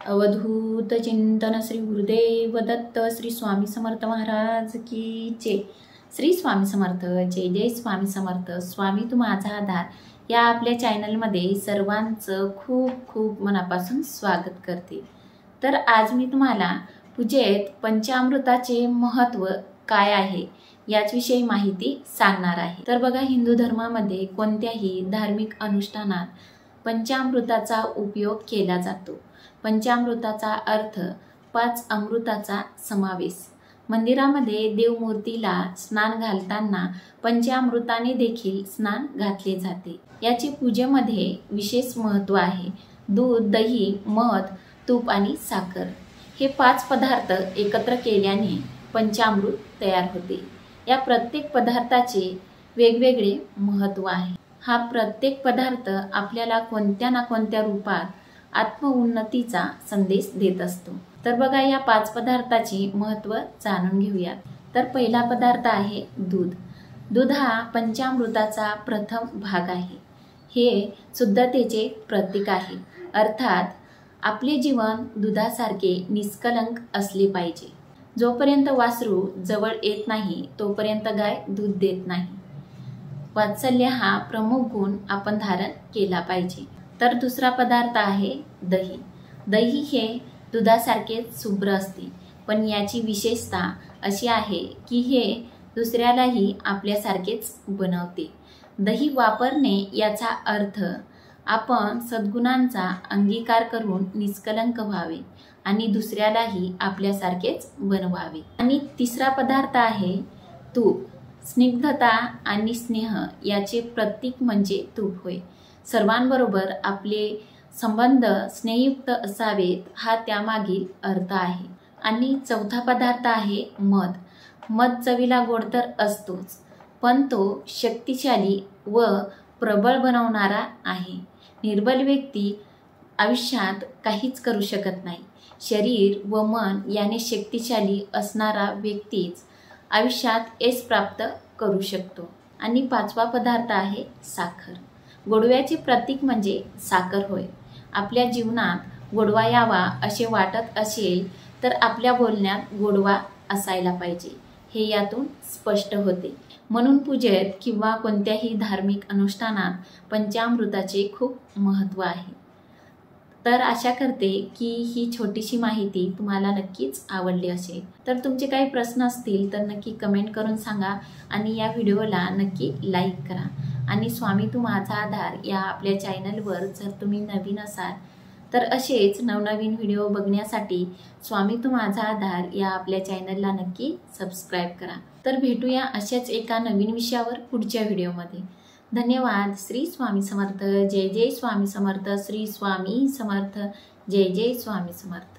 अवधूत चिंतन श्री गुरुदेव दत्त श्री स्वामी समर्थ महाराज की जय। श्री स्वामी समर्थ, जय जय स्वामी समर्थ। स्वामी तू माझा आधार या आपल्या चॅनलमध्ये सर्वांचं खूप खूप मनापासून स्वागत करते। तर आज मी तुम्हाला पूजेत पंचामृताचे महत्त्व काय आहे याविषयी माहिती सांगणार आहे। तर बघा, हिंदू धर्मामध्ये कोणत्याही धार्मिक अनुष्ठानात पंचामृताचा उपयोग केला जातो। पंचामृताचा अर्थ 5 अमृताचा समावेश। मंदिरामध्ये देवमूर्तीला स्नान घालताना पंचामृताने देखील स्नान घातले जाते। याचे पूजेमध्ये विशेष महत्त्व आहे। दूध, दही, मध, तूप आणि साखर हे 5 पदार्थ एकत्र केल्याने पंचामृत तयार होते। या प्रत्येक पदार्थाचे वेगवेगळे महत्त्व आहे। हा प्रत्येक पदार्थ आपल्याला कोणत्या ना कोणत्या रूपात आत्मउन्नतीचा संदेश देत असतो। तर बघा, या 5 पदार्थाचे महत्त्व जाणून घेऊयात। तर पहिला पदार्थ आहे दूध। दूध हा पंचामृताचा प्रथम भाग आहे। हे शुद्धतेचे प्रतीक आहे, अर्थात आपले जीवन दुधासारखे निष्कलंक असले पाहिजे। जोपर्यंत वासरू जवळ येत नाही तोपर्यंत गाय दूध देत नाही। वात्सल्य हा प्रमुख गुण आपण धारण केला पाहिजे। तर दुसरा पदार्थ आहे दही। दही हे दुधासारखे शुभ्र असते, पण याची विशेषता अशी आहे की हे दुसऱ्यालाही आपल्यासारखेच बनवते। दही वापरणे याचा अर्थ आपण सद्गुणांचा अंगीकार करून निष्कलंक व्हावे आणि दुसऱ्यालाही आपल्यासारखेच बनवावे। आणि तिसरा पदार्थ आहे तूप। स्निग्धता आणि स्नेह याचे प्रतीक म्हणजे तूप होय। सर्वांबरोबर आपले संबंध स्नेहयुक्त असावेत हा त्यामागील अर्थ आहे। आणि चौथा पदार्थ आहे मध। मध चवीला गोड तर असतोच, पण तो शक्तिशाली व प्रबळ बनवणारा आहे। निर्बल व्यक्ती आयुष्यात काहीच करू शकत नाही। शरीर व मन याने शक्तिशाली असणारा व्यक्तीच आयुष्यात यश प्राप्त करू शकतो। आणि 5वा पदार्थ आहे साखर। गोडव्याचे प्रतीक म्हणजे साखर होय। आपल्या जीवनात गोडवा यावा असे वाटत असेल तर आपल्या बोलण्यात गोडवा असायला पाहिजे, हे यातून स्पष्ट होते। म्हणून पूजेत किंवा कोणत्याही धार्मिक अनुष्ठानात पंचामृताचे खूप महत्त्व आहे। तर आशा करते की ही छोटीशी माहिती तुम्हाला नक्कीच आवडली असेल। तर तुमचे काही प्रश्न असतील तर नक्की कमेंट करून सांगा आणि या व्हिडिओला नक्की लाईक करा। आणि स्वामी तू माझा आधार या आपल्या चॅनलवर जर तुम्ही नवीन असाल तर असेच नवनवीन व्हिडिओ बघण्यासाठी स्वामी तू माझा आधार या आपल्या चॅनलला नक्की सबस्क्राईब करा। तर भेटूया अशाच एका नवीन विषयावर पुढच्या व्हिडिओमध्ये। धन्यवाद। श्री स्वामी समर्थ, जय जय स्वामी समर्थ। श्री स्वामी समर्थ, जय जय स्वामी समर्थ।